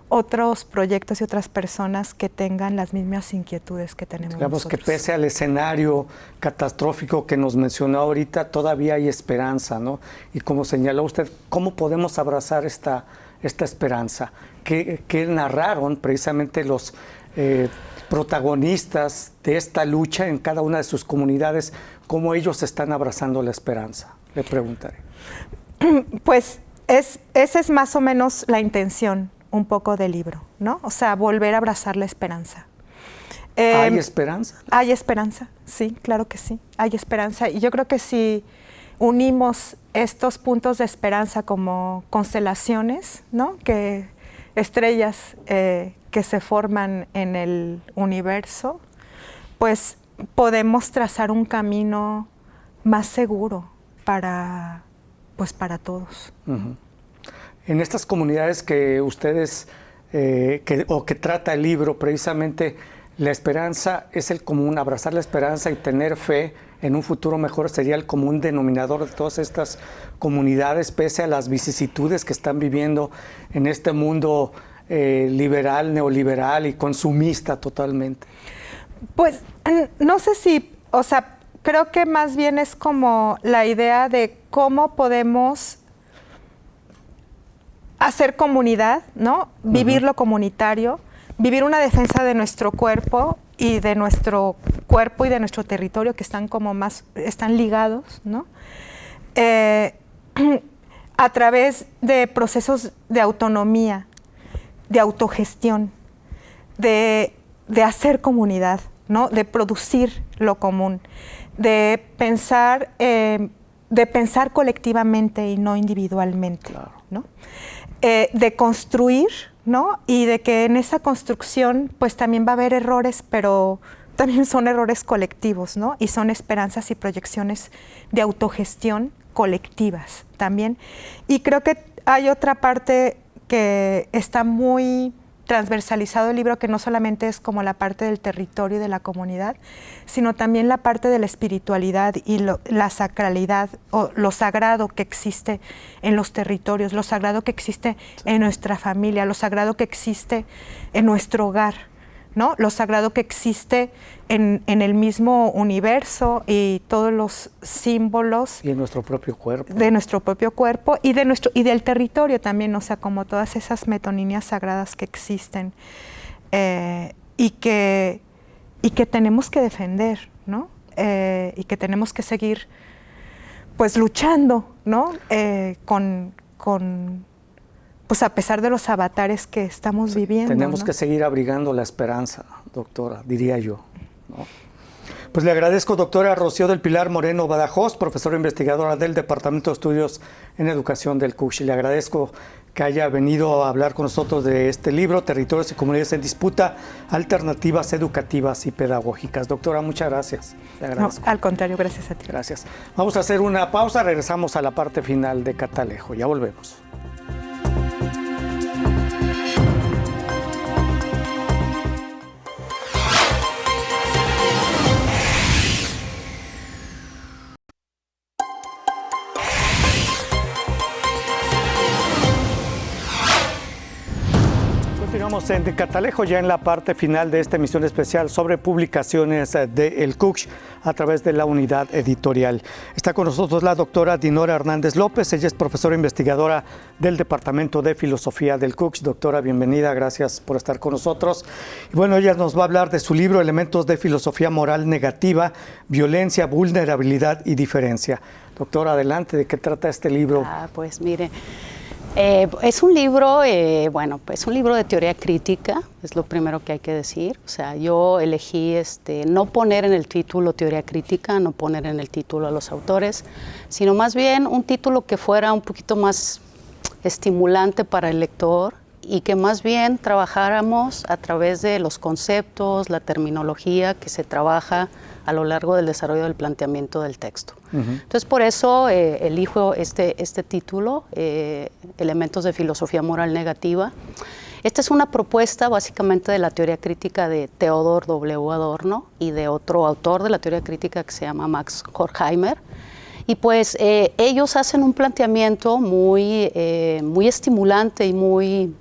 otros proyectos y otras personas que tengan las mismas inquietudes que tenemos Digamos nosotros. que pese al escenario catastrófico que nos mencionó ahorita, todavía hay esperanza, ¿no? Y como señaló usted, ¿cómo podemos abrazar esta esperanza? ¿Qué narraron precisamente los protagonistas de esta lucha en cada una de sus comunidades? ¿Cómo ellos están abrazando la esperanza? Le preguntaré. Pues esa es más o menos la intención un poco del libro, ¿no? O sea, volver a abrazar la esperanza. ¿Hay esperanza? Hay esperanza, sí, claro que sí, hay esperanza. Y yo creo que si unimos estos puntos de esperanza como constelaciones, ¿no? Que estrellas que se forman en el universo, pues podemos trazar un camino más seguro para todos. En estas comunidades que ustedes que trata el libro, precisamente la esperanza es el común, abrazar la esperanza y tener fe en un futuro mejor sería el común denominador de todas estas comunidades, pese a las vicisitudes que están viviendo en este mundo liberal, neoliberal y consumista totalmente. Pues no sé si, o sea, creo que más bien es como la idea de cómo podemos hacer comunidad, ¿no? Vivir lo comunitario, vivir una defensa de nuestro cuerpo y de nuestro territorio, que están como están ligados, ¿no? A través de procesos de autonomía, de autogestión, de hacer comunidad, ¿no? De producir lo común, de pensar colectivamente y no individualmente, claro, ¿no? De construir, ¿no? Y de que en esa construcción pues también va a haber errores, pero también son errores colectivos, ¿no? Y son esperanzas y proyecciones de autogestión colectivas también. Y creo que hay otra parte que está muy transversalizado el libro, que no solamente es como la parte del territorio y de la comunidad, sino también la parte de la espiritualidad y la sacralidad o lo sagrado que existe en los territorios, lo sagrado que existe en nuestra familia, lo sagrado que existe en nuestro hogar, ¿no? Lo sagrado que existe en el mismo universo y todos los símbolos. Y en nuestro propio cuerpo. De nuestro propio cuerpo y del territorio también, o sea, como todas esas metonimias sagradas que existen y que tenemos que defender, ¿no? Y que tenemos que seguir, pues, luchando, ¿no? Pues a pesar de los avatares que estamos viviendo. Tenemos, ¿no? que seguir abrigando la esperanza, doctora, diría yo, ¿no? Pues le agradezco, doctora Rocío del Pilar Moreno Badajoz, profesora investigadora del Departamento de Estudios en Educación del CUCH. Le agradezco que haya venido a hablar con nosotros de este libro, Territorios y Comunidades en Disputa, Alternativas Educativas y Pedagógicas. Doctora, muchas gracias. Le agradezco. No, al contrario, gracias a ti. Gracias. Vamos a hacer una pausa, regresamos a la parte final de Catalejo. Ya volvemos. Continuamos en Catalejo, ya en la parte final de esta emisión especial sobre publicaciones del CUCH a través de la unidad editorial. Está con nosotros la doctora Dinora Hernández López, ella es profesora investigadora del Departamento de Filosofía del CUCH. Doctora, bienvenida, gracias por estar con nosotros. Y bueno, ella nos va a hablar de su libro Elementos de Filosofía Moral Negativa, Violencia, Vulnerabilidad y Diferencia. Doctora, adelante, ¿de qué trata este libro? Pues mire, es un libro, pues un libro de teoría crítica, es lo primero que hay que decir. O sea, yo elegí no poner en el título teoría crítica, no poner en el título a los autores, sino más bien un título que fuera un poquito más estimulante para el lector y que más bien trabajáramos a través de los conceptos, la terminología que se trabaja a lo largo del desarrollo del planteamiento del texto. Entonces, por eso elijo este título, Elementos de Filosofía Moral Negativa. Esta es una propuesta básicamente de la teoría crítica de Theodor W. Adorno y de otro autor de la teoría crítica que se llama Max Horkheimer. Y pues ellos hacen un planteamiento muy estimulante y muy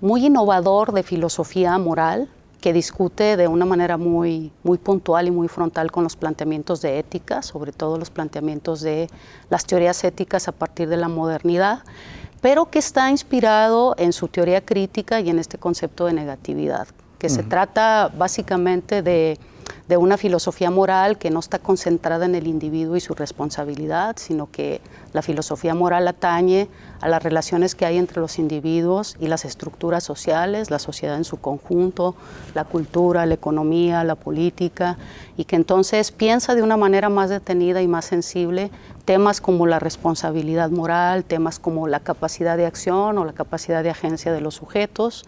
innovador de filosofía moral, que discute de una manera muy puntual y muy frontal con los planteamientos de ética, sobre todo los planteamientos de las teorías éticas a partir de la modernidad, pero que está inspirado en su teoría crítica y en este concepto de negatividad, que se trata básicamente de una filosofía moral que no está concentrada en el individuo y su responsabilidad, sino que la filosofía moral atañe a las relaciones que hay entre los individuos y las estructuras sociales, la sociedad en su conjunto, la cultura, la economía, la política, y que entonces piensa de una manera más detenida y más sensible temas como la responsabilidad moral, temas como la capacidad de acción o la capacidad de agencia de los sujetos,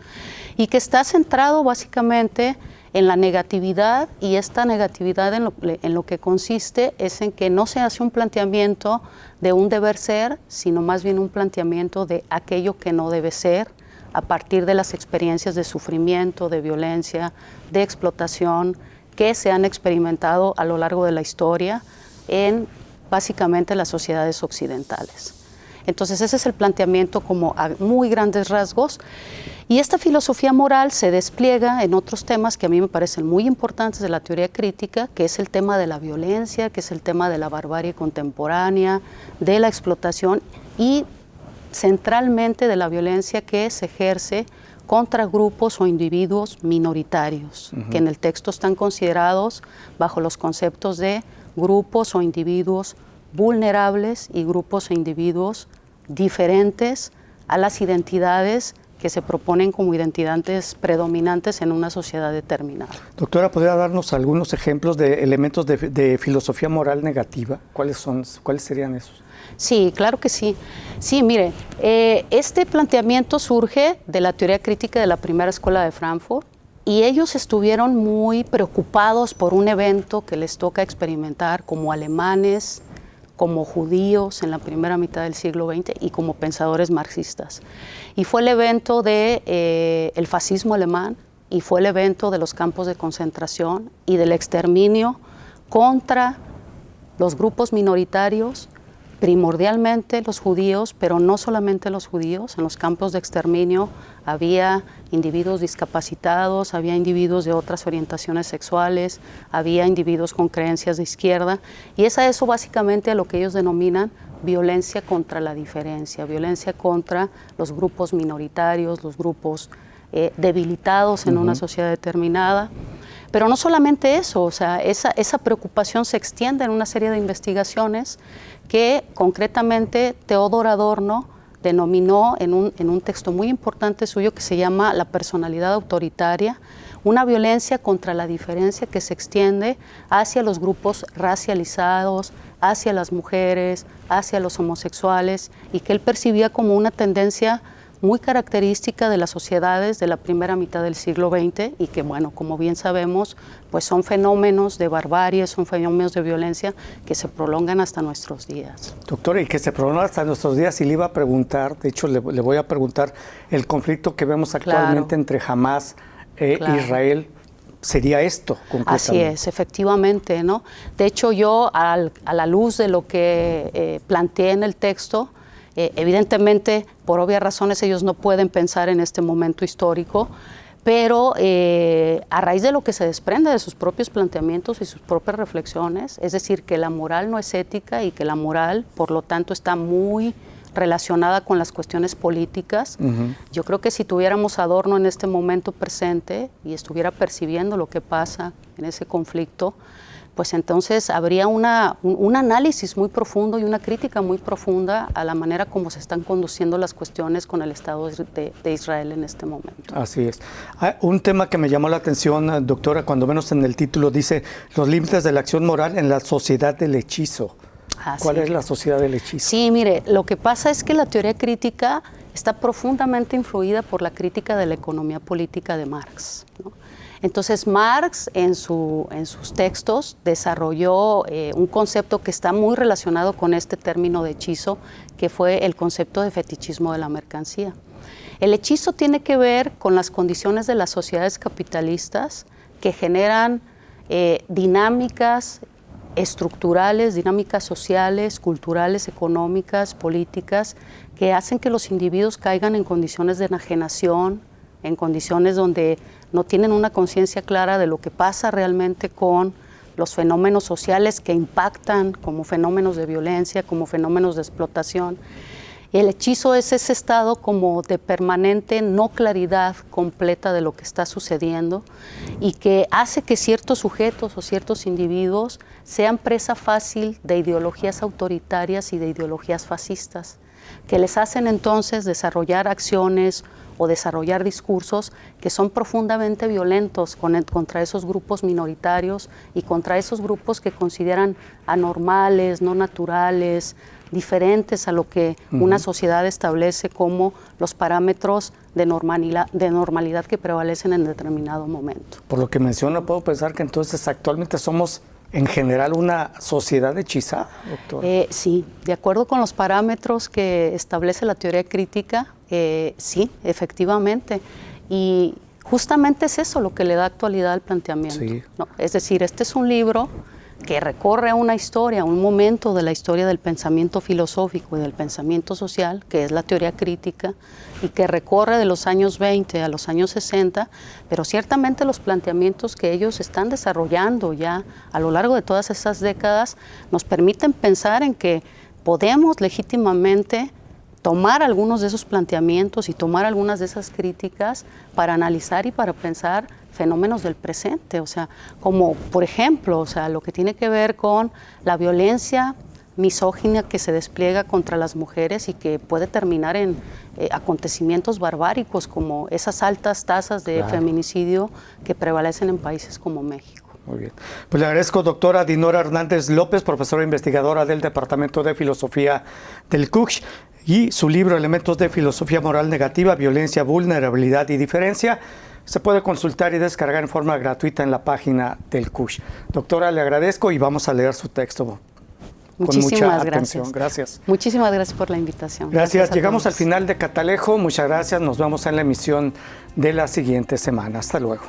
y que está centrado básicamente en la negatividad, y esta negatividad en lo que consiste es en que no se hace un planteamiento de un deber ser, sino más bien un planteamiento de aquello que no debe ser, a partir de las experiencias de sufrimiento, de violencia, de explotación que se han experimentado a lo largo de la historia en básicamente las sociedades occidentales. Entonces ese es el planteamiento como a muy grandes rasgos, y esta filosofía moral se despliega en otros temas que a mí me parecen muy importantes de la teoría crítica, que es el tema de la violencia, que es el tema de la barbarie contemporánea, de la explotación y centralmente de la violencia que se ejerce contra grupos o individuos minoritarios, que en el texto están considerados bajo los conceptos de grupos o individuos vulnerables y grupos e individuos diferentes a las identidades que se proponen como identidades predominantes en una sociedad determinada. Doctora, ¿podría darnos algunos ejemplos de elementos de filosofía moral negativa? ¿Cuáles serían esos? Sí, claro que sí. Sí, mire, este planteamiento surge de la teoría crítica de la primera escuela de Frankfurt, y ellos estuvieron muy preocupados por un evento que les toca experimentar como alemanes, como judíos en la primera mitad del siglo XX y como pensadores marxistas. Y fue el evento del fascismo alemán, y fue el evento de los campos de concentración y del exterminio contra los grupos minoritarios, primordialmente los judíos, pero no solamente los judíos. En los campos de exterminio había individuos discapacitados, había individuos de otras orientaciones sexuales, había individuos con creencias de izquierda, y es a eso básicamente a lo que ellos denominan violencia contra la diferencia, violencia contra los grupos minoritarios, los grupos debilitados en una sociedad determinada. Pero no solamente eso, o sea, esa preocupación se extiende en una serie de investigaciones que concretamente Theodor Adorno denominó en un texto muy importante suyo que se llama La personalidad autoritaria, una violencia contra la diferencia que se extiende hacia los grupos racializados, hacia las mujeres, hacia los homosexuales, y que él percibía como una tendencia muy característica de las sociedades de la primera mitad del siglo XX, y que, bueno, como bien sabemos, pues son fenómenos de barbarie, son fenómenos de violencia que se prolongan hasta nuestros días. Doctora, y que se prolongan hasta nuestros días, y le iba a preguntar, de hecho le voy a preguntar, el conflicto que vemos actualmente entre Hamas e Israel, ¿sería esto concretamente? Así es, efectivamente, ¿no? De hecho, yo, a la luz de lo que planteé en el texto, evidentemente, por obvias razones, ellos no pueden pensar en este momento histórico, pero a raíz de lo que se desprende de sus propios planteamientos y sus propias reflexiones, es decir, que la moral no es ética y que la moral, por lo tanto, está muy relacionada con las cuestiones políticas. Yo creo que si tuviéramos a Adorno en este momento presente y estuviera percibiendo lo que pasa en ese conflicto, pues entonces habría un análisis muy profundo y una crítica muy profunda a la manera como se están conduciendo las cuestiones con el Estado de Israel en este momento. Así es. Un tema que me llamó la atención, doctora, cuando menos en el título dice los límites de la acción moral en la sociedad del hechizo. ¿Cuál es la sociedad del hechizo? Sí, mire, lo que pasa es que la teoría crítica está profundamente influida por la crítica de la economía política de Marx, ¿no? Entonces Marx en sus textos desarrolló un concepto que está muy relacionado con este término de hechizo, que fue el concepto de fetichismo de la mercancía. El hechizo tiene que ver con las condiciones de las sociedades capitalistas que generan dinámicas estructurales, dinámicas sociales, culturales, económicas, políticas, que hacen que los individuos caigan en condiciones de enajenación, en condiciones donde no tienen una conciencia clara de lo que pasa realmente con los fenómenos sociales que impactan como fenómenos de violencia, como fenómenos de explotación. Y el hechizo es ese estado como de permanente no claridad completa de lo que está sucediendo, y que hace que ciertos sujetos o ciertos individuos sean presa fácil de ideologías autoritarias y de ideologías fascistas, que les hacen entonces desarrollar acciones o desarrollar discursos que son profundamente violentos contra esos grupos minoritarios y contra esos grupos que consideran anormales, no naturales, diferentes a lo que una sociedad establece como los parámetros de normalidad que prevalecen en determinado momento. Por lo que menciona, puedo pensar que entonces actualmente somos en general una sociedad hechizada, doctor? Sí, de acuerdo con los parámetros que establece la teoría crítica, sí, efectivamente. Y justamente es eso lo que le da actualidad al planteamiento. Sí. ¿No? Es decir, este es un libro que recorre una historia, un momento de la historia del pensamiento filosófico y del pensamiento social, que es la teoría crítica, y que recorre de los años 20 a los años 60, pero ciertamente los planteamientos que ellos están desarrollando ya a lo largo de todas esas décadas nos permiten pensar en que podemos legítimamente tomar algunos de esos planteamientos y tomar algunas de esas críticas para analizar y para pensar fenómenos del presente, o sea, como por ejemplo, o sea, lo que tiene que ver con la violencia misógina que se despliega contra las mujeres y que puede terminar en acontecimientos barbáricos como esas altas tasas de feminicidio que prevalecen en países como México. Muy bien. Pues le agradezco, doctora Dinora Hernández López, profesora investigadora del Departamento de Filosofía del CUCH, y su libro Elementos de Filosofía Moral Negativa, Violencia, Vulnerabilidad y Diferencia se puede consultar y descargar en forma gratuita en la página del CUCH. Doctora, le agradezco y vamos a leer su texto con mucha atención. Gracias. Muchísimas gracias por la invitación. Gracias. Llegamos al final de Catalejo. Muchas gracias. Nos vemos en la emisión de la siguiente semana. Hasta luego.